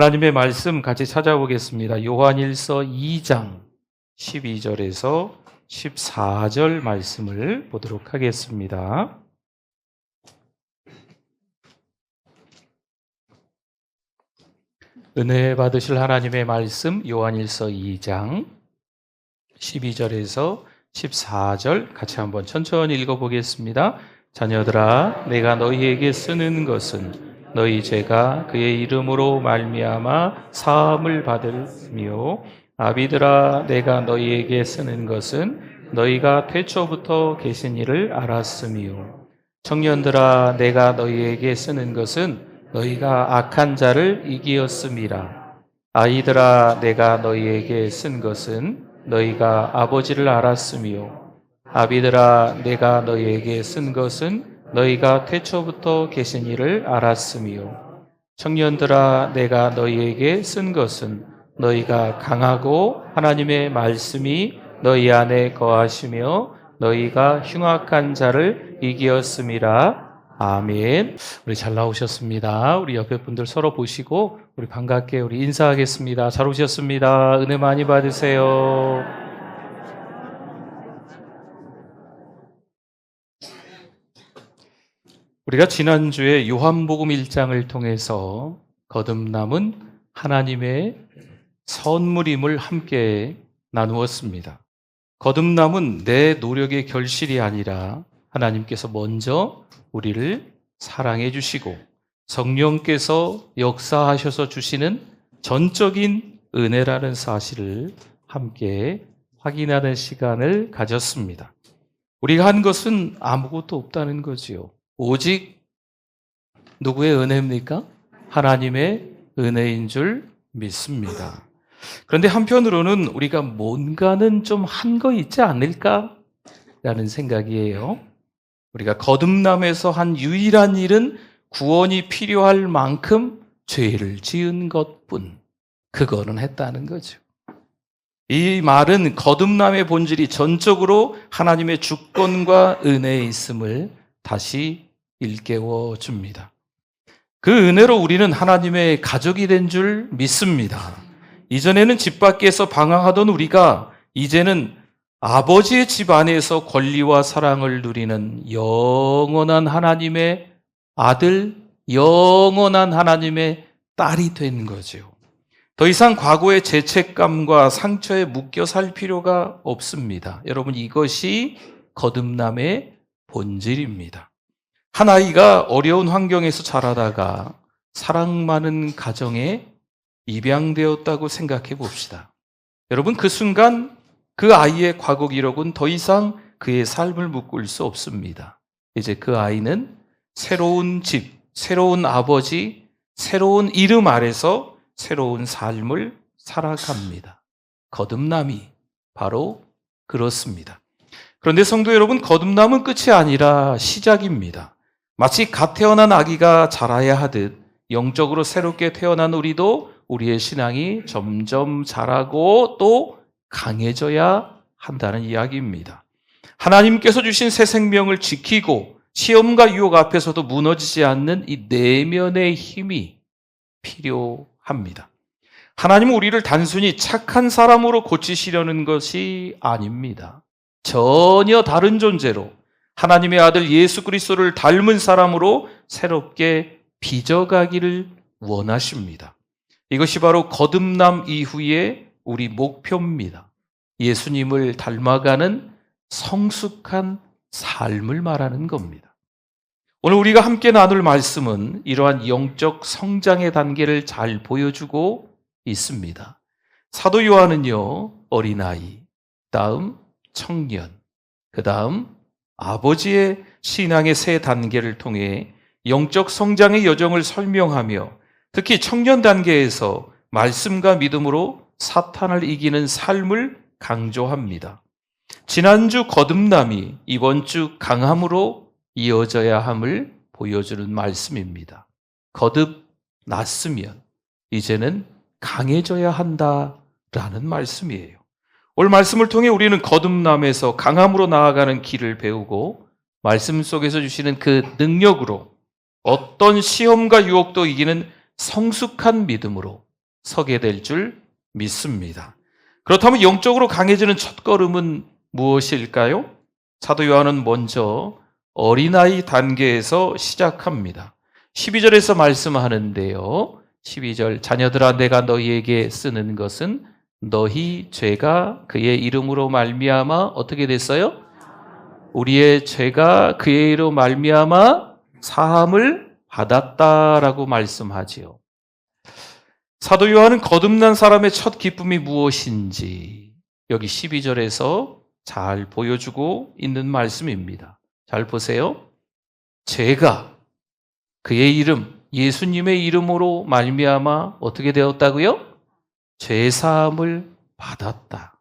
하나님의 말씀 같이 찾아보겠습니다. 요한일서 2장 12절에서 14절 말씀을 보도록 하겠습니다. 은혜 받으실 하나님의 말씀 요한일서 2장 12절에서 14절 같이 한번 천천히 읽어보겠습니다. 자녀들아, 내가 너희에게 쓰는 것은 너희 죄가 그의 이름으로 말미암아 사함을 받으며, 아비들아, 내가 너희에게 쓰는 것은 너희가 태초부터 계신 이를 알았으며, 청년들아, 내가 너희에게 쓰는 것은 너희가 악한 자를 이기었음이라. 아이들아, 내가 너희에게 쓴 것은 너희가 아버지를 알았으며, 아비들아, 내가 너희에게 쓴 것은 너희가 태초부터 계신 이를 알았으며, 청년들아, 내가 너희에게 쓴 것은 너희가 강하고 하나님의 말씀이 너희 안에 거하시며 너희가 흉악한 자를 이기었음이라. 아멘. 우리 잘 나오셨습니다. 우리 옆에 분들 서로 보시고 우리 반갑게 우리 인사하겠습니다. 잘 오셨습니다. 은혜 많이 받으세요. 우리가 지난주에 요한복음 1장을 통해서 거듭남은 하나님의 선물임을 함께 나누었습니다. 거듭남은 내 노력의 결실이 아니라 하나님께서 먼저 우리를 사랑해 주시고 성령께서 역사하셔서 주시는 전적인 은혜라는 사실을 함께 확인하는 시간을 가졌습니다. 우리가 한 것은 아무것도 없다는 거지요. 오직 누구의 은혜입니까? 하나님의 은혜인 줄 믿습니다. 그런데 한편으로는 우리가 뭔가는 좀 한 거 있지 않을까라는 생각이에요. 우리가 거듭남에서 한 유일한 일은 구원이 필요할 만큼 죄를 지은 것뿐, 그거는 했다는 거죠. 이 말은 거듭남의 본질이 전적으로 하나님의 주권과 은혜에 있음을 다시 일깨워 줍니다. 그 은혜로 우리는 하나님의 가족이 된 줄 믿습니다. 이전에는 집 밖에서 방황하던 우리가 이제는 아버지의 집 안에서 권리와 사랑을 누리는 영원한 하나님의 아들, 영원한 하나님의 딸이 된 거죠. 더 이상 과거의 죄책감과 상처에 묶여 살 필요가 없습니다. 여러분, 이것이 거듭남의 본질입니다. 한 아이가 어려운 환경에서 자라다가 사랑 많은 가정에 입양되었다고 생각해 봅시다. 여러분, 그 순간 그 아이의 과거 기록은 더 이상 그의 삶을 묶을 수 없습니다. 이제 그 아이는 새로운 집, 새로운 아버지, 새로운 이름 아래서 새로운 삶을 살아갑니다. 거듭남이 바로 그렇습니다. 그런데 성도 여러분, 거듭남은 끝이 아니라 시작입니다. 마치 갓 태어난 아기가 자라야 하듯 영적으로 새롭게 태어난 우리도 우리의 신앙이 점점 자라고 또 강해져야 한다는 이야기입니다. 하나님께서 주신 새 생명을 지키고 시험과 유혹 앞에서도 무너지지 않는 이 내면의 힘이 필요합니다. 하나님은 우리를 단순히 착한 사람으로 고치시려는 것이 아닙니다. 전혀 다른 존재로 하나님의 아들 예수 그리스도를 닮은 사람으로 새롭게 빚어가기를 원하십니다. 이것이 바로 거듭남 이후의 우리 목표입니다. 예수님을 닮아가는 성숙한 삶을 말하는 겁니다. 오늘 우리가 함께 나눌 말씀은 이러한 영적 성장의 단계를 잘 보여주고 있습니다. 사도 요한은요, 어린아이, 다음 청년, 그 다음 아버지의 신앙의 세 단계를 통해 영적 성장의 여정을 설명하며 특히 청년 단계에서 말씀과 믿음으로 사탄을 이기는 삶을 강조합니다. 지난주 거듭남이 이번 주 강함으로 이어져야 함을 보여주는 말씀입니다. 거듭났으면 이제는 강해져야 한다라는 말씀이에요. 오늘 말씀을 통해 우리는 거듭남에서 강함으로 나아가는 길을 배우고 말씀 속에서 주시는 그 능력으로 어떤 시험과 유혹도 이기는 성숙한 믿음으로 서게 될 줄 믿습니다. 그렇다면 영적으로 강해지는 첫걸음은 무엇일까요? 사도 요한은 먼저 어린아이 단계에서 시작합니다. 12절에서 말씀하는데요. 12절, 자녀들아 내가 너희에게 쓰는 것은 너희 죄가 그의 이름으로 말미암아 어떻게 됐어요? 우리의 죄가 그의 이름으로 말미암아 사함을 받았다라고 말씀하지요. 사도 요한은 거듭난 사람의 첫 기쁨이 무엇인지 여기 12절에서 잘 보여주고 있는 말씀입니다. 잘 보세요. 죄가 그의 이름, 예수님의 이름으로 말미암아 어떻게 되었다고요? 죄사함을 받았다.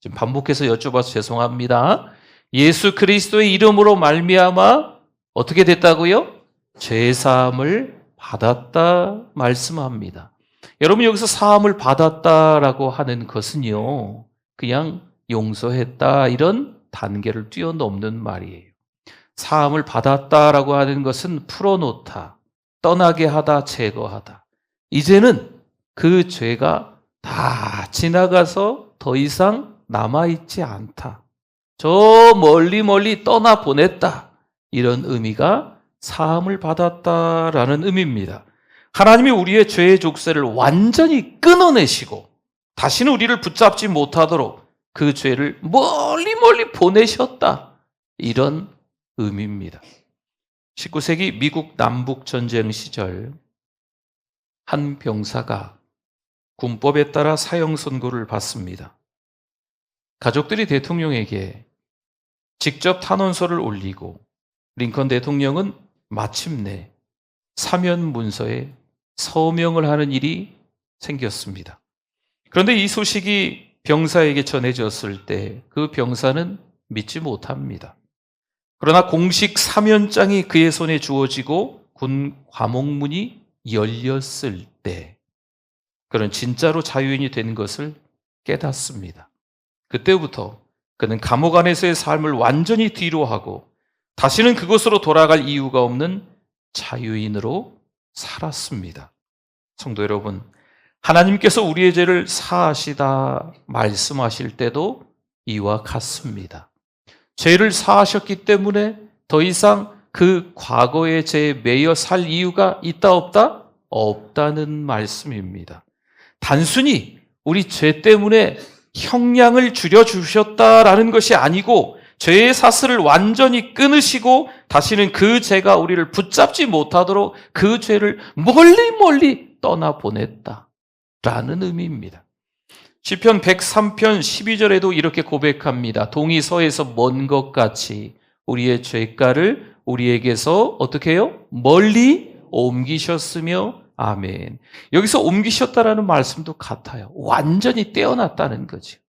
지금 반복해서 여쭤봐서 죄송합니다. 예수 그리스도의 이름으로 말미암아 어떻게 됐다고요? 죄사함을 받았다 말씀합니다. 여러분 여기서 사함을 받았다라고 하는 것은요, 그냥 용서했다 이런 단계를 뛰어넘는 말이에요. 사함을 받았다라고 하는 것은 풀어놓다, 떠나게 하다, 제거하다. 이제는 그 죄가 다 지나가서 더 이상 남아있지 않다. 저 멀리 떠나보냈다. 이런 의미가 사함을 받았다라는 의미입니다. 하나님이 우리의 죄의 족쇄를 완전히 끊어내시고 다시는 우리를 붙잡지 못하도록 그 죄를 멀리 보내셨다. 이런 의미입니다. 19세기 미국 남북전쟁 시절 한 병사가 군법에 따라 사형 선고를 받습니다. 가족들이 대통령에게 직접 탄원서를 올리고 링컨 대통령은 마침내 사면 문서에 서명을 하는 일이 생겼습니다. 그런데 이 소식이 병사에게 전해졌을 때 그 병사는 믿지 못합니다. 그러나 공식 사면장이 그의 손에 주어지고 군 과목문이 열렸을 때 그는 진짜로 자유인이 된 것을 깨닫습니다. 그때부터 그는 감옥 안에서의 삶을 완전히 뒤로하고 다시는 그곳으로 돌아갈 이유가 없는 자유인으로 살았습니다. 성도 여러분, 하나님께서 우리의 죄를 사하시다 말씀하실 때도 이와 같습니다. 죄를 사하셨기 때문에 더 이상 그 과거의 죄에 매여 살 이유가 있다 없다? 없다는 말씀입니다. 단순히 우리 죄 때문에 형량을 줄여주셨다라는 것이 아니고 죄의 사슬을 완전히 끊으시고 다시는 그 죄가 우리를 붙잡지 못하도록 그 죄를 멀리 떠나보냈다라는 의미입니다. 시편 103편 12절에도 이렇게 고백합니다. 동이 서에서 먼 것 같이 우리의 죄가를 우리에게서 어떻게 해요? 멀리 옮기셨으며 아멘. 여기서 옮기셨다라는 말씀도 같아요. 완전히 떼어놨다는 거죠.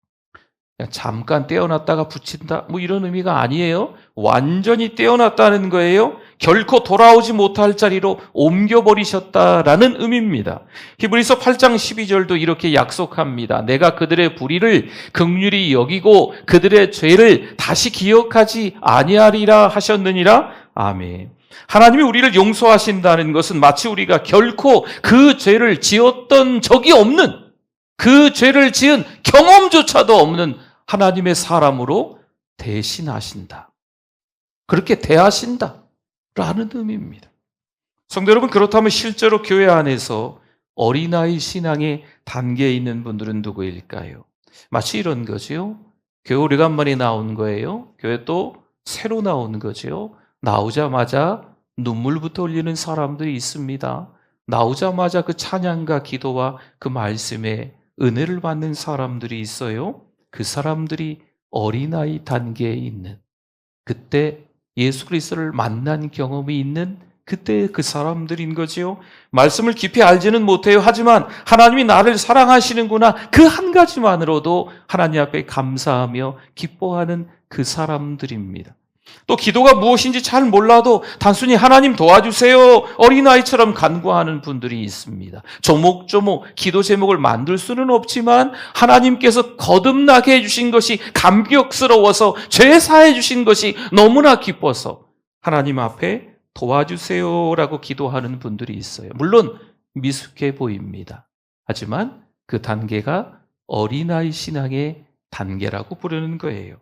그냥 잠깐 떼어놨다가 붙인다 뭐 이런 의미가 아니에요. 완전히 떼어놨다는 거예요. 결코 돌아오지 못할 자리로 옮겨버리셨다라는 의미입니다. 히브리서 8장 12절도 이렇게 약속합니다. 내가 그들의 불의를 긍휼히 여기고 그들의 죄를 다시 기억하지 아니하리라 하셨느니라. 아멘. 하나님이 우리를 용서하신다는 것은 마치 우리가 결코 그 죄를 지었던 적이 없는, 그 죄를 지은 경험조차도 없는 하나님의 사람으로 대신하신다. 그렇게 대하신다. 라는 의미입니다. 성도 여러분, 그렇다면 실제로 교회 안에서 어린아이 신앙의 단계에 있는 분들은 누구일까요? 마치 이런 거지요. 교회 오래간만에 나온 거예요. 교회 또 새로 나온 거지요. 나오자마자 눈물부터 흘리는 사람들이 있습니다. 나오자마자 그 찬양과 기도와 그 말씀에 은혜를 받는 사람들이 있어요. 그 사람들이 어린아이 단계에 있는, 그때 예수 그리스도를 만난 경험이 있는 그때 그 사람들인 거지요. 말씀을 깊이 알지는 못해요. 하지만 하나님이 나를 사랑하시는구나, 그 한 가지만으로도 하나님 앞에 감사하며 기뻐하는 그 사람들입니다. 또 기도가 무엇인지 잘 몰라도 단순히 하나님 도와주세요 어린아이처럼 간구하는 분들이 있습니다. 조목조목 기도 제목을 만들 수는 없지만 하나님께서 거듭나게 해주신 것이 감격스러워서 죄 사해 주신 것이 너무나 기뻐서 하나님 앞에 도와주세요라고 기도하는 분들이 있어요. 물론 미숙해 보입니다. 하지만 그 단계가 어린아이 신앙의 단계라고 부르는 거예요.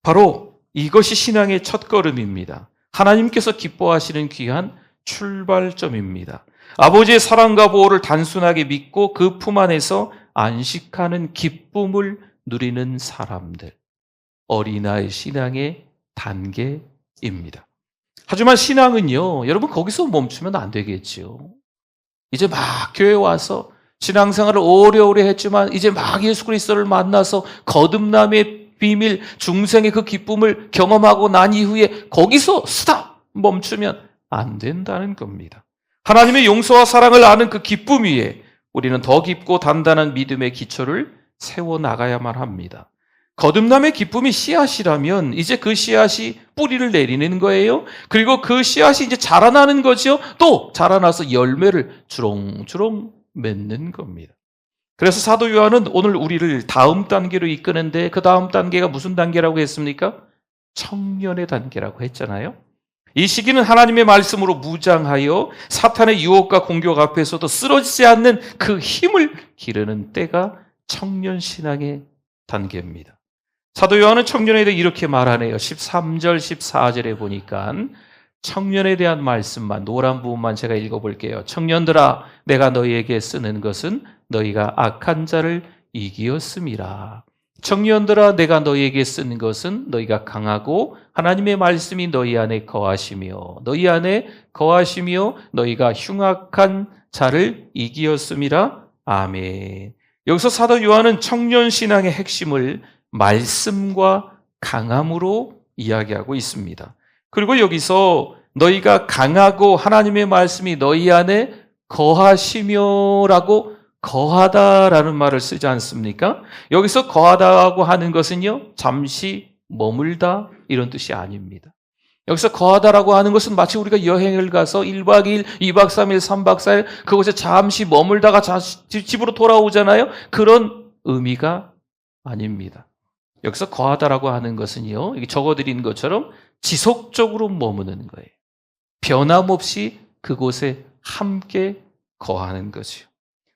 바로 이것이 신앙의 첫걸음입니다. 하나님께서 기뻐하시는 귀한 출발점입니다. 아버지의 사랑과 보호를 단순하게 믿고 그 품 안에서 안식하는 기쁨을 누리는 사람들. 어린아이 신앙의 단계입니다. 하지만 신앙은요, 여러분 거기서 멈추면 안 되겠죠. 이제 막 교회 와서 신앙생활을 오래오래 했지만 이제 막 예수 그리스도를 만나서 거듭남의 비밀, 중생의 그 기쁨을 경험하고 난 이후에 거기서 스탑! 멈추면 안 된다는 겁니다. 하나님의 용서와 사랑을 아는 그 기쁨 위에 우리는 더 깊고 단단한 믿음의 기초를 세워나가야만 합니다. 거듭남의 기쁨이 씨앗이라면 이제 그 씨앗이 뿌리를 내리는 거예요. 그리고 그 씨앗이 이제 자라나는 거죠. 또 자라나서 열매를 주렁주렁 맺는 겁니다. 그래서 사도 요한은 오늘 우리를 다음 단계로 이끄는데 그 다음 단계가 무슨 단계라고 했습니까? 청년의 단계라고 했잖아요. 이 시기는 하나님의 말씀으로 무장하여 사탄의 유혹과 공격 앞에서도 쓰러지지 않는 그 힘을 기르는 때가 청년 신앙의 단계입니다. 사도 요한은 청년에 대해 이렇게 말하네요. 13절, 14절에 보니까 청년에 대한 말씀만, 노란 부분만 제가 읽어볼게요. 청년들아, 내가 너희에게 쓰는 것은 너희가 악한 자를 이기었음이라. 청년들아, 내가 너희에게 쓰는 것은 너희가 강하고 하나님의 말씀이 너희 안에 거하시며 너희가 흉악한 자를 이기었음이라. 아멘. 여기서 사도 요한은 청년 신앙의 핵심을 말씀과 강함으로 이야기하고 있습니다. 그리고 여기서 너희가 강하고 하나님의 말씀이 너희 안에 거하시며라고 거하다라는 말을 쓰지 않습니까? 여기서 거하다고 하는 것은요, 잠시 머물다 이런 뜻이 아닙니다. 여기서 거하다라고 하는 것은 마치 우리가 여행을 가서 1박 2일, 2박 3일, 3박 4일 그곳에 잠시 머물다가 집으로 돌아오잖아요. 그런 의미가 아닙니다. 여기서 거하다라고 하는 것은요, 여기 적어드린 것처럼 지속적으로 머무는 거예요. 변함없이 그곳에 함께 거하는 거죠.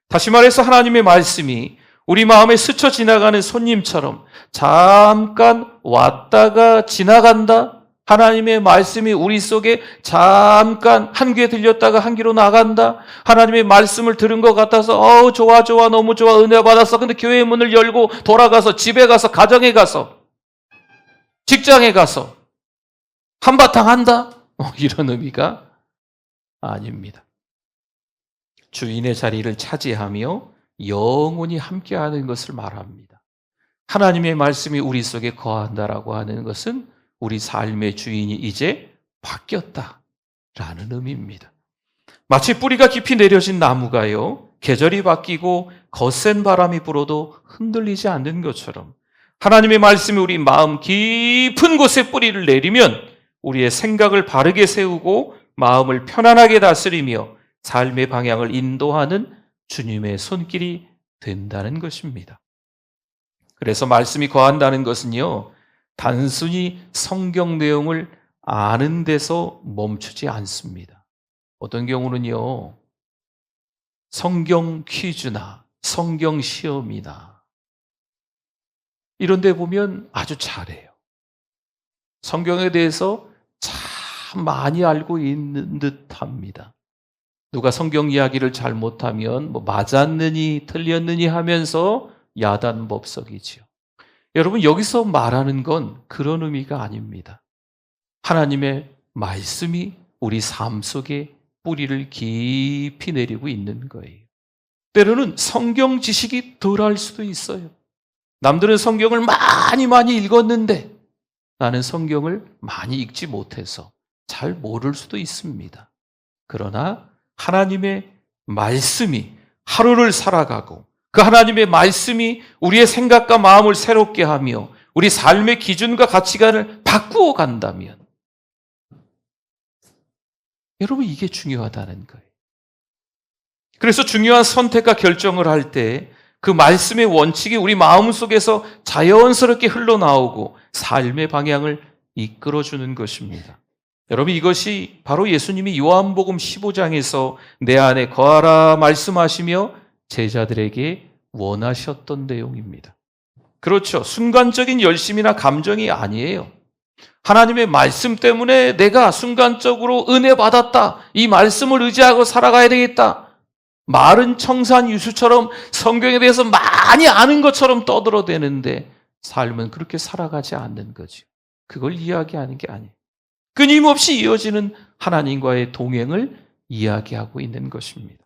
다시 말해서 하나님의 말씀이 우리 마음에 스쳐 지나가는 손님처럼 잠깐 왔다가 지나간다. 하나님의 말씀이 우리 속에 잠깐 한 귀에 들렸다가 한 귀로 나간다. 하나님의 말씀을 들은 것 같아서 좋아 너무 좋아 은혜 받았어. 근데 교회의 문을 열고 돌아가서 집에 가서 가정에 가서 직장에 가서 한바탕 한다. 이런 의미가 아닙니다. 주인의 자리를 차지하며 영원히 함께하는 것을 말합니다. 하나님의 말씀이 우리 속에 거한다라고 하는 것은 우리 삶의 주인이 이제 바뀌었다라는 의미입니다. 마치 뿌리가 깊이 내려진 나무가요, 계절이 바뀌고 거센 바람이 불어도 흔들리지 않는 것처럼 하나님의 말씀이 우리 마음 깊은 곳에 뿌리를 내리면 우리의 생각을 바르게 세우고 마음을 편안하게 다스리며 삶의 방향을 인도하는 주님의 손길이 된다는 것입니다. 그래서 말씀이 거한다는 것은요, 단순히 성경 내용을 아는 데서 멈추지 않습니다. 어떤 경우는요, 성경 퀴즈나 성경 시험이나 이런 데 보면 아주 잘해요. 성경에 대해서 참 많이 알고 있는 듯합니다. 누가 성경 이야기를 잘 못하면 맞았느니 틀렸느니 하면서 야단법석이지요. 여러분, 여기서 말하는 건 그런 의미가 아닙니다. 하나님의 말씀이 우리 삶 속에 뿌리를 깊이 내리고 있는 거예요. 때로는 성경 지식이 덜할 수도 있어요. 남들은 성경을 많이 읽었는데 나는 성경을 많이 읽지 못해서 잘 모를 수도 있습니다. 그러나 하나님의 말씀이 하루를 살아가고 그 하나님의 말씀이 우리의 생각과 마음을 새롭게 하며 우리 삶의 기준과 가치관을 바꾸어 간다면 여러분, 이게 중요하다는 거예요. 그래서 중요한 선택과 결정을 할 때 그 말씀의 원칙이 우리 마음속에서 자연스럽게 흘러나오고 삶의 방향을 이끌어주는 것입니다. 여러분, 이것이 바로 예수님이 요한복음 15장에서 내 안에 거하라 말씀하시며 제자들에게 원하셨던 내용입니다. 그렇죠. 순간적인 열심이나 감정이 아니에요. 하나님의 말씀 때문에 내가 순간적으로 은혜 받았다. 이 말씀을 의지하고 살아가야 되겠다. 마른 청산 유수처럼 성경에 대해서 많이 아는 것처럼 떠들어대는데 삶은 그렇게 살아가지 않는 거죠. 그걸 이야기하는 게 아니에요. 끊임없이 이어지는 하나님과의 동행을 이야기하고 있는 것입니다.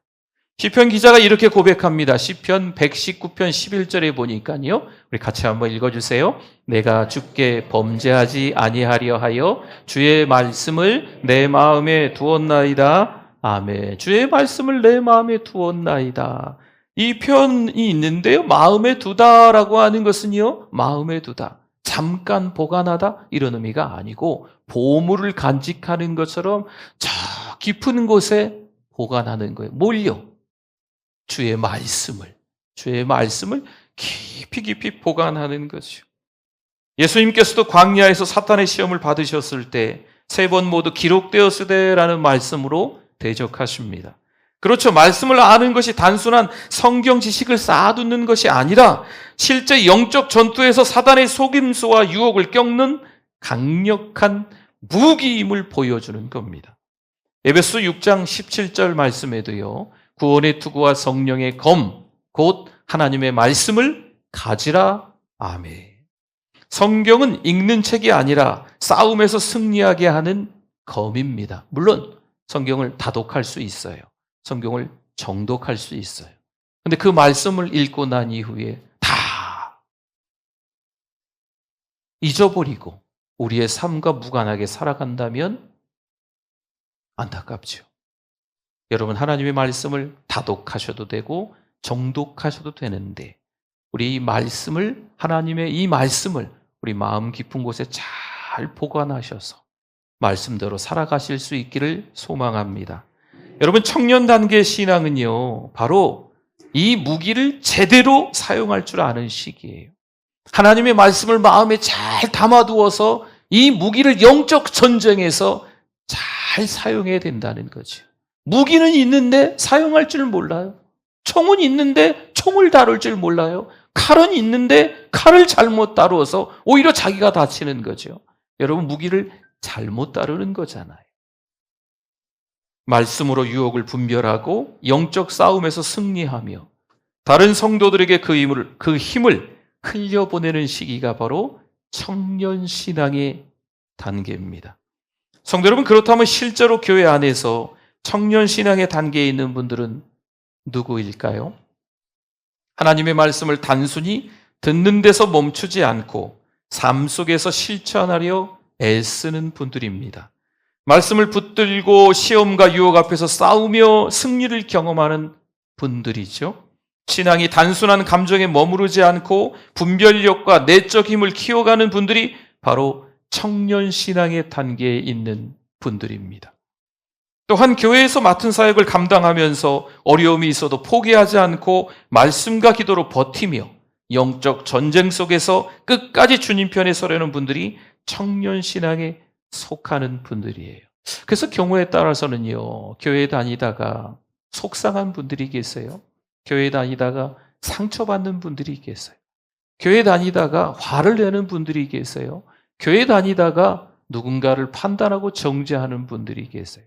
시편 기자가 이렇게 고백합니다. 시편 119편 11절에 보니까요. 우리 같이 한번 읽어주세요. 내가 주께 범죄하지 아니하려 하여 주의 말씀을 내 마음에 두었나이다. 아멘. 주의 말씀을 내 마음에 두었나이다. 이 표현이 있는데요. 마음에 두다라고 하는 것은요. 마음에 두다. 잠깐 보관하다 이런 의미가 아니고 보물을 간직하는 것처럼 저 깊은 곳에 보관하는 거예요. 뭘요? 주의 말씀을 깊이 보관하는 거죠. 예수님께서도 광야에서 사탄의 시험을 받으셨을 때 3번 모두 기록되었으되라는 말씀으로 대적하십니다. 그렇죠. 말씀을 아는 것이 단순한 성경 지식을 쌓아두는 것이 아니라 실제 영적 전투에서 사단의 속임수와 유혹을 꺾는 강력한 무기임을 보여주는 겁니다. 에베소 6장 17절 말씀에도요. 구원의 투구와 성령의 검, 곧 하나님의 말씀을 가지라. 아멘. 성경은 읽는 책이 아니라 싸움에서 승리하게 하는 검입니다. 물론 성경을 다독할 수 있어요. 성경을 정독할 수 있어요. 그런데 그 말씀을 읽고 난 이후에 다 잊어버리고 우리의 삶과 무관하게 살아간다면 안타깝죠. 여러분, 하나님의 말씀을 다독하셔도 되고 정독하셔도 되는데 우리 이 말씀을, 하나님의 이 말씀을 우리 마음 깊은 곳에 잘 보관하셔서 말씀대로 살아가실 수 있기를 소망합니다. 여러분, 청년 단계 신앙은요, 바로 이 무기를 제대로 사용할 줄 아는 시기예요. 하나님의 말씀을 마음에 잘 담아두어서 이 무기를 영적 전쟁에서 잘 사용해야 된다는 거죠. 무기는 있는데 사용할 줄 몰라요. 총은 있는데 총을 다룰 줄 몰라요. 칼은 있는데 칼을 잘못 다루어서 오히려 자기가 다치는 거죠. 여러분, 무기를 잘못 다루는 거잖아요. 말씀으로 유혹을 분별하고 영적 싸움에서 승리하며 다른 성도들에게 그 힘을 흘려보내는 시기가 바로 청년 신앙의 단계입니다. 성도 여러분, 그렇다면 실제로 교회 안에서 청년 신앙의 단계에 있는 분들은 누구일까요? 하나님의 말씀을 단순히 듣는 데서 멈추지 않고 삶 속에서 실천하려 애쓰는 분들입니다. 말씀을 붙들고 시험과 유혹 앞에서 싸우며 승리를 경험하는 분들이죠. 신앙이 단순한 감정에 머무르지 않고 분별력과 내적 힘을 키워가는 분들이 바로 청년 신앙의 단계에 있는 분들입니다. 또한 교회에서 맡은 사역을 감당하면서 어려움이 있어도 포기하지 않고 말씀과 기도로 버티며 영적 전쟁 속에서 끝까지 주님 편에 서려는 분들이 청년 신앙에 속하는 분들이에요. 그래서 경우에 따라서는요, 교회 다니다가 속상한 분들이 계세요. 교회 다니다가 상처받는 분들이 계세요. 교회 다니다가 화를 내는 분들이 계세요. 교회 다니다가 누군가를 판단하고 정죄하는 분들이 계세요.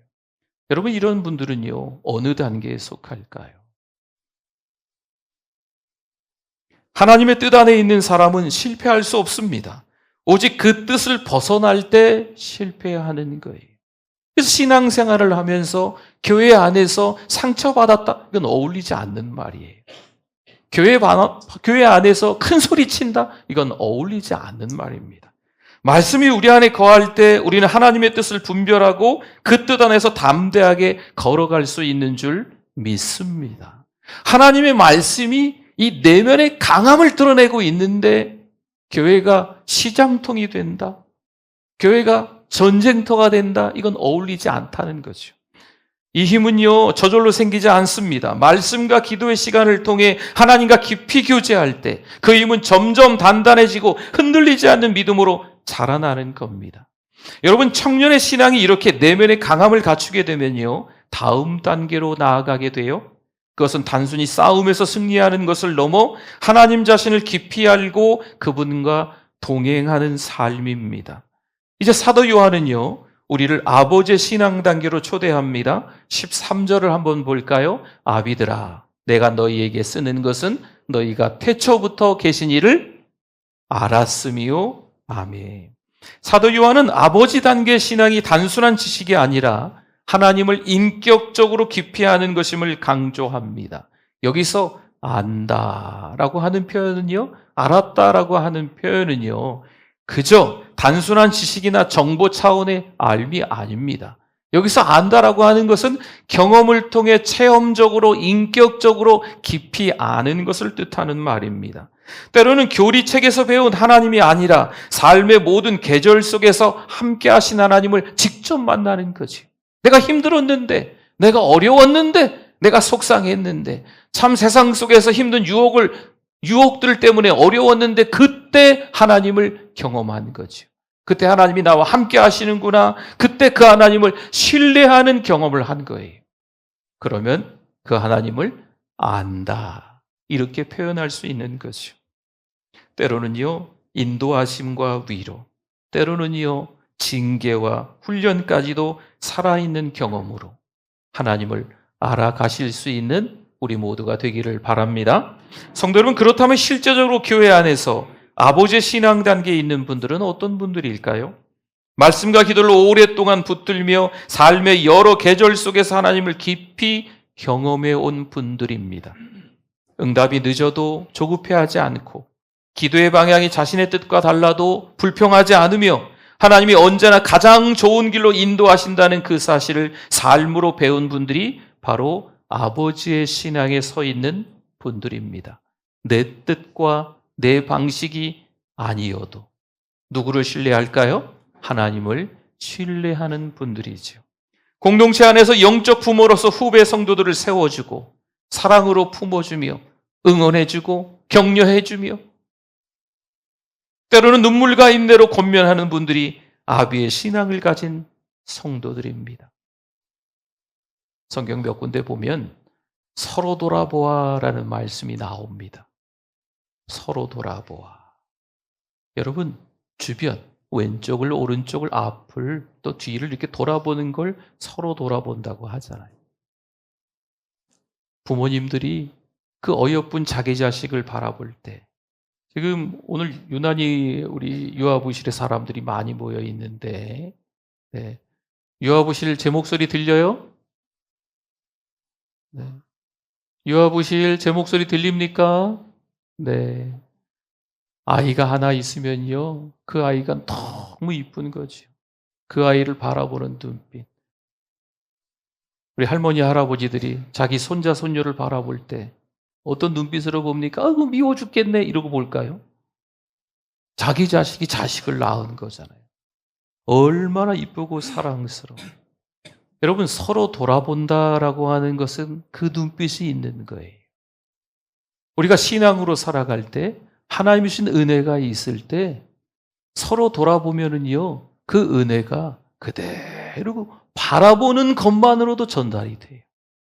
여러분, 이런 분들은요, 어느 단계에 속할까요? 하나님의 뜻 안에 있는 사람은 실패할 수 없습니다. 오직 그 뜻을 벗어날 때 실패하는 거예요. 그래서 신앙생활을 하면서 교회 안에서 상처받았다, 이건 어울리지 않는 말이에요. 교회 안에서 큰 소리 친다, 이건 어울리지 않는 말입니다. 말씀이 우리 안에 거할 때 우리는 하나님의 뜻을 분별하고 그 뜻 안에서 담대하게 걸어갈 수 있는 줄 믿습니다. 하나님의 말씀이 이 내면의 강함을 드러내고 있는데 교회가 시장통이 된다, 교회가 전쟁터가 된다, 이건 어울리지 않다는 거죠. 이 힘은요, 저절로 생기지 않습니다. 말씀과 기도의 시간을 통해 하나님과 깊이 교제할 때 그 힘은 점점 단단해지고 흔들리지 않는 믿음으로 자라나는 겁니다. 여러분, 청년의 신앙이 이렇게 내면의 강함을 갖추게 되면요, 다음 단계로 나아가게 돼요. 그것은 단순히 싸움에서 승리하는 것을 넘어 하나님 자신을 깊이 알고 그분과 동행하는 삶입니다. 이제 사도 요한은요, 우리를 아버지의 신앙 단계로 초대합니다. 13절을 한번 볼까요? 아비들아, 내가 너희에게 쓰는 것은 너희가 태초부터 계신 이를 알았음이요. 아멘. 사도 요한은 아버지 단계 신앙이 단순한 지식이 아니라 하나님을 인격적으로 깊이 아는 것임을 강조합니다. 여기서 안다라고 하는 표현은요, 알았다라고 하는 표현은요, 그저 단순한 지식이나 정보 차원의 알미 아닙니다. 여기서 안다라고 하는 것은 경험을 통해 체험적으로, 인격적으로 깊이 아는 것을 뜻하는 말입니다. 때로는 교리책에서 배운 하나님이 아니라 삶의 모든 계절 속에서 함께 하신 하나님을 직접 만나는 거지. 내가 힘들었는데, 내가 어려웠는데, 내가 속상했는데, 참 세상 속에서 힘든 유혹들 때문에 어려웠는데 그때 하나님을 경험한 거죠. 그때 하나님이 나와 함께 하시는구나. 그때 그 하나님을 신뢰하는 경험을 한 거예요. 그러면 그 하나님을 안다. 이렇게 표현할 수 있는 거죠. 때로는요, 인도하심과 위로, 때로는요, 징계와 훈련까지도 살아있는 경험으로 하나님을 알아가실 수 있는 우리 모두가 되기를 바랍니다. 성도 여러분, 그렇다면 실제적으로 교회 안에서 아버지의 신앙 단계에 있는 분들은 어떤 분들일까요? 말씀과 기도를 오랫동안 붙들며 삶의 여러 계절 속에서 하나님을 깊이 경험해 온 분들입니다. 응답이 늦어도 조급해하지 않고 기도의 방향이 자신의 뜻과 달라도 불평하지 않으며 하나님이 언제나 가장 좋은 길로 인도하신다는 그 사실을 삶으로 배운 분들이 바로 아버지의 신앙에 서 있는 분들입니다. 내 뜻과 내 방식이 아니어도 누구를 신뢰할까요? 하나님을 신뢰하는 분들이죠. 공동체 안에서 영적 부모로서 후배 성도들을 세워주고 사랑으로 품어주며 응원해주고 격려해주며 때로는 눈물과 인내로 권면하는 분들이 아비의 신앙을 가진 성도들입니다. 성경 몇 군데 보면 서로 돌아보아라는 말씀이 나옵니다. 서로 돌아보아. 여러분, 주변, 왼쪽을, 오른쪽을, 앞을, 또 뒤를 이렇게 돌아보는 걸 서로 돌아본다고 하잖아요. 부모님들이 그 어여쁜 자기 자식을 바라볼 때, 지금 오늘 유난히 우리 유아부실에 사람들이 많이 모여 있는데, 네. 유아부실 제 목소리 들려요? 네. 유아부실 제 목소리 들립니까? 네. 아이가 하나 있으면요, 그 아이가 너무 이쁜 거죠. 그 아이를 바라보는 눈빛. 우리 할머니, 할아버지들이 자기 손자, 손녀를 바라볼 때 어떤 눈빛으로 봅니까? 아이고, 미워 죽겠네. 이러고 볼까요? 자기 자식이 자식을 낳은 거잖아요. 얼마나 이쁘고 사랑스러워. 여러분, 서로 돌아본다라고 하는 것은 그 눈빛이 있는 거예요. 우리가 신앙으로 살아갈 때, 하나님이 주신 은혜가 있을 때 서로 돌아보면은요, 그 은혜가 그대로 바라보는 것만으로도 전달이 돼요.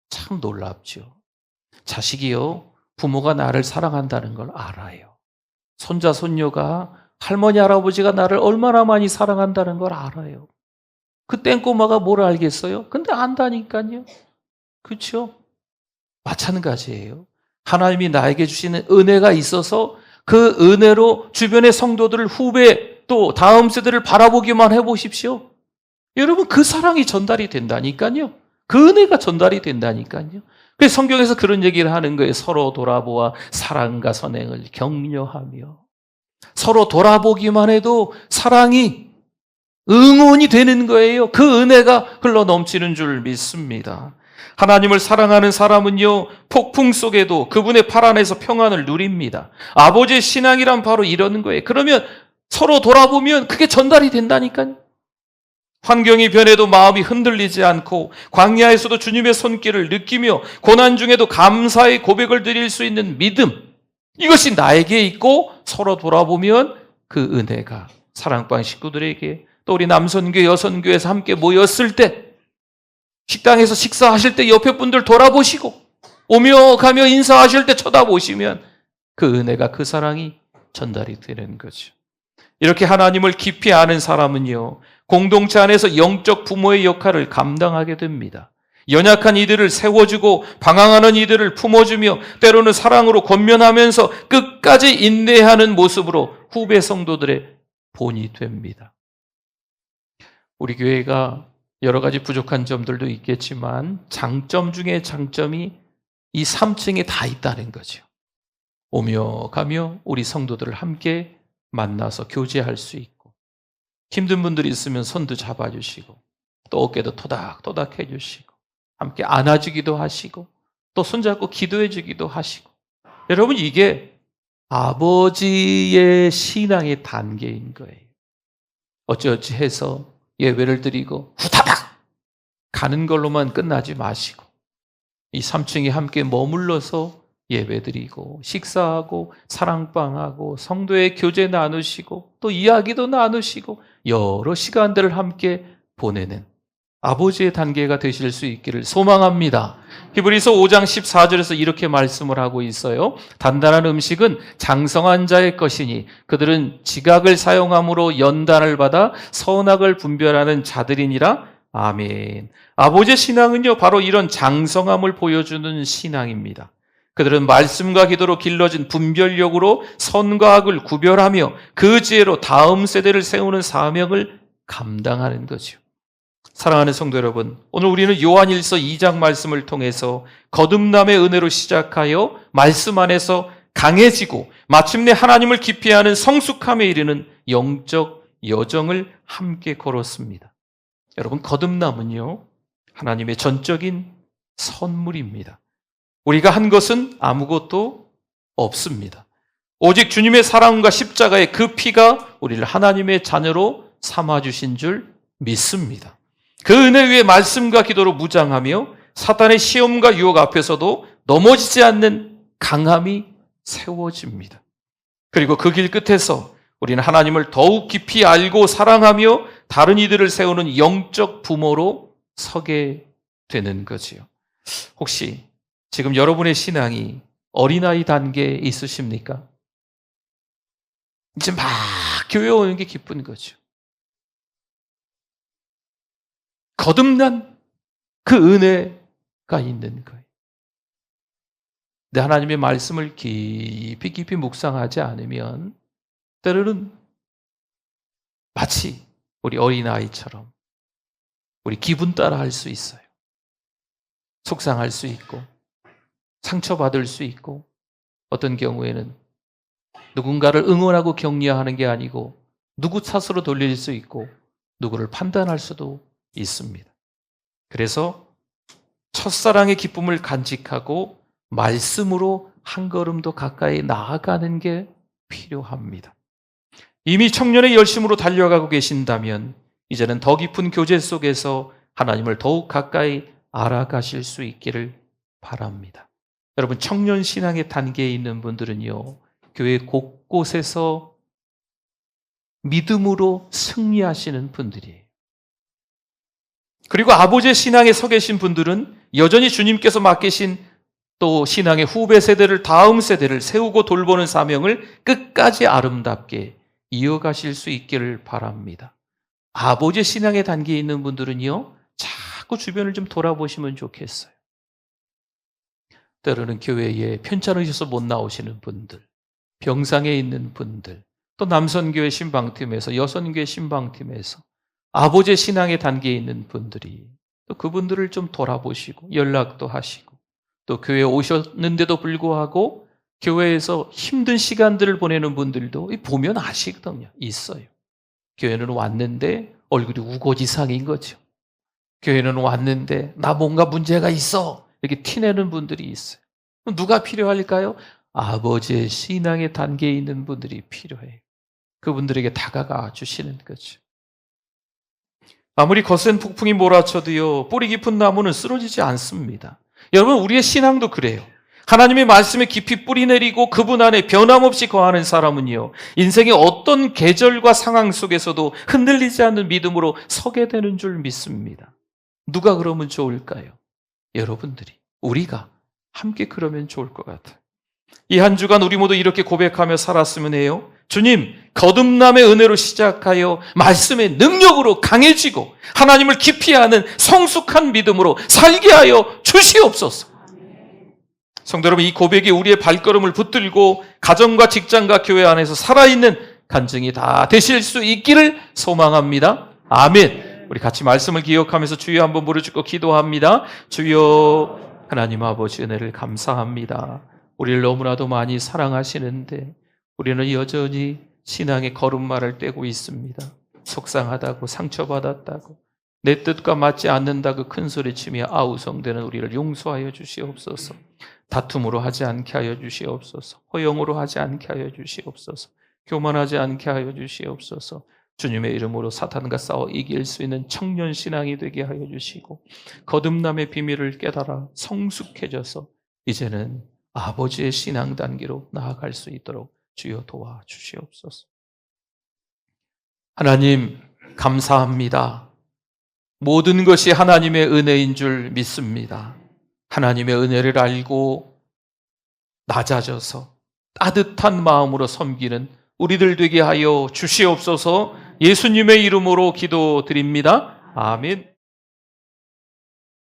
참 놀랍죠. 자식이요, 부모가 나를 사랑한다는 걸 알아요. 손자, 손녀가, 할머니, 할아버지가 나를 얼마나 많이 사랑한다는 걸 알아요. 그 땡꼬마가 뭘 알겠어요? 근데 안다니까요. 그렇죠? 마찬가지예요. 하나님이 나에게 주시는 은혜가 있어서 그 은혜로 주변의 성도들을, 후배, 또 다음 세대를 바라보기만 해보십시오. 여러분, 그 사랑이 전달이 된다니까요. 그 은혜가 전달이 된다니까요. 그래서 성경에서 그런 얘기를 하는 거예요. 서로 돌아보아 사랑과 선행을 격려하며. 서로 돌아보기만 해도 사랑이 응원이 되는 거예요. 그 은혜가 흘러 넘치는 줄 믿습니다. 하나님을 사랑하는 사람은요, 폭풍 속에도 그분의 팔 안에서 평안을 누립니다. 아버지의 신앙이란 바로 이러는 거예요. 그러면 서로 돌아보면 그게 전달이 된다니까요. 환경이 변해도 마음이 흔들리지 않고 광야에서도 주님의 손길을 느끼며 고난 중에도 감사의 고백을 드릴 수 있는 믿음, 이것이 나에게 있고 서로 돌아보면 그 은혜가 사랑방 식구들에게, 또 우리 남선교회, 여선교회에서 함께 모였을 때, 식당에서 식사하실 때 옆에 분들 돌아보시고 오며 가며 인사하실 때 쳐다보시면 그 은혜가, 그 사랑이 전달이 되는 거죠. 이렇게 하나님을 깊이 아는 사람은요, 공동체 안에서 영적 부모의 역할을 감당하게 됩니다. 연약한 이들을 세워주고 방황하는 이들을 품어주며 때로는 사랑으로 권면하면서 끝까지 인내하는 모습으로 후배 성도들의 본이 됩니다. 우리 교회가 여러 가지 부족한 점들도 있겠지만 장점 중에 장점이 이 3층에 다 있다는 거죠. 오며 가며 우리 성도들을 함께 만나서 교제할 수 있고, 힘든 분들이 있으면 손도 잡아주시고, 또 어깨도 토닥토닥 해주시고, 함께 안아주기도 하시고, 또 손잡고 기도해주기도 하시고. 여러분, 이게 아버지의 신앙의 단계인 거예요. 어찌어찌 해서 예배를 드리고 후다닥 가는 걸로만 끝나지 마시고, 이 3층에 함께 머물러서 예배드리고 식사하고 사랑방하고 성도의 교제 나누시고 또 이야기도 나누시고 여러 시간들을 함께 보내는 아버지의 단계가 되실 수 있기를 소망합니다. 히브리서 5장 14절에서 이렇게 말씀을 하고 있어요. 단단한 음식은 장성한 자의 것이니 그들은 지각을 사용함으로 연단을 받아 선악을 분별하는 자들이니라. 아멘. 아버지의 신앙은요, 바로 이런 장성함을 보여주는 신앙입니다. 그들은 말씀과 기도로 길러진 분별력으로 선과 악을 구별하며 그 지혜로 다음 세대를 세우는 사명을 감당하는 거죠. 사랑하는 성도 여러분, 오늘 우리는 요한일서 2장 말씀을 통해서 거듭남의 은혜로 시작하여 말씀 안에서 강해지고 마침내 하나님을 깊이 아는 성숙함에 이르는 영적 여정을 함께 걸었습니다. 여러분, 거듭남은요, 하나님의 전적인 선물입니다. 우리가 한 것은 아무것도 없습니다. 오직 주님의 사랑과 십자가의 그 피가 우리를 하나님의 자녀로 삼아주신 줄 믿습니다. 그 은혜 위에 말씀과 기도로 무장하며 사탄의 시험과 유혹 앞에서도 넘어지지 않는 강함이 세워집니다. 그리고 그 길 끝에서 우리는 하나님을 더욱 깊이 알고 사랑하며 다른 이들을 세우는 영적 부모로 서게 되는 거지요. 혹시 지금 여러분의 신앙이 어린아이 단계에 있으십니까? 이제 막 교회 오는 게 기쁜 거죠. 거듭난 그 은혜가 있는 거예요. 근데 하나님의 말씀을 깊이 묵상하지 않으면 때로는 마치 우리 어린아이처럼 우리 기분 따라 할 수 있어요. 속상할 수 있고 상처받을 수 있고, 어떤 경우에는 누군가를 응원하고 격려하는 게 아니고 누구 탓으로 돌릴 수 있고 누구를 판단할 수도 있습니다. 그래서 첫사랑의 기쁨을 간직하고 말씀으로 한 걸음 더 가까이 나아가는 게 필요합니다. 이미 청년의 열심으로 달려가고 계신다면 이제는 더 깊은 교제 속에서 하나님을 더욱 가까이 알아가실 수 있기를 바랍니다. 여러분, 청년 신앙의 단계에 있는 분들은요, 교회 곳곳에서 믿음으로 승리하시는 분들이에요. 그리고 아버지의 신앙에 서 계신 분들은 여전히 주님께서 맡기신 또 신앙의 후배 세대를, 다음 세대를 세우고 돌보는 사명을 끝까지 아름답게 이어가실 수 있기를 바랍니다. 아버지의 신앙의 단계에 있는 분들은요, 자꾸 주변을 좀 돌아보시면 좋겠어요. 때로는 교회에 편찮으셔서 못 나오시는 분들, 병상에 있는 분들, 또 남선교회 신방팀에서, 여선교회 신방팀에서 아버지의 신앙의 단계에 있는 분들이 또 그분들을 좀 돌아보시고 연락도 하시고, 또 교회에 오셨는데도 불구하고 교회에서 힘든 시간들을 보내는 분들도 보면 아시거든요. 있어요. 교회는 왔는데 얼굴이 우거지상인 거죠. 교회는 왔는데 나 뭔가 문제가 있어, 이렇게 티내는 분들이 있어요. 누가 필요할까요? 아버지의 신앙의 단계에 있는 분들이 필요해요. 그분들에게 다가가 주시는 거죠. 아무리 거센 폭풍이 몰아쳐도요, 뿌리 깊은 나무는 쓰러지지 않습니다. 여러분, 우리의 신앙도 그래요. 하나님의 말씀에 깊이 뿌리 내리고 그분 안에 변함없이 거하는 사람은요, 인생의 어떤 계절과 상황 속에서도 흔들리지 않는 믿음으로 서게 되는 줄 믿습니다. 누가 그러면 좋을까요? 여러분들이, 우리가 함께 그러면 좋을 것 같아요. 이 한 주간 우리 모두 이렇게 고백하며 살았으면 해요. 주님, 거듭남의 은혜로 시작하여 말씀의 능력으로 강해지고 하나님을 깊이 아는 성숙한 믿음으로 살게 하여 주시옵소서. 성도 여러분, 이 고백이 우리의 발걸음을 붙들고 가정과 직장과 교회 안에서 살아있는 간증이 다 되실 수 있기를 소망합니다. 아멘. 우리 같이 말씀을 기억하면서 주여 한번 부르짖고 기도합니다. 주여, 하나님 아버지 은혜를 감사합니다. 우리를 너무나도 많이 사랑하시는데 우리는 여전히 신앙의 걸음마를 떼고 있습니다. 속상하다고, 상처받았다고, 내 뜻과 맞지 않는다고 큰소리치며 아우성되는 우리를 용서하여 주시옵소서. 다툼으로 하지 않게 하여 주시옵소서. 허영으로 하지 않게 하여 주시옵소서. 교만하지 않게 하여 주시옵소서. 주님의 이름으로 사탄과 싸워 이길 수 있는 청년 신앙이 되게 하여 주시고 거듭남의 비밀을 깨달아 성숙해져서 이제는 아버지의 신앙 단계로 나아갈 수 있도록 주여 도와주시옵소서. 하나님, 감사합니다. 모든 것이 하나님의 은혜인 줄 믿습니다. 하나님의 은혜를 알고 낮아져서 따뜻한 마음으로 섬기는 우리들 되게 하여 주시옵소서. 예수님의 이름으로 기도드립니다. 아멘.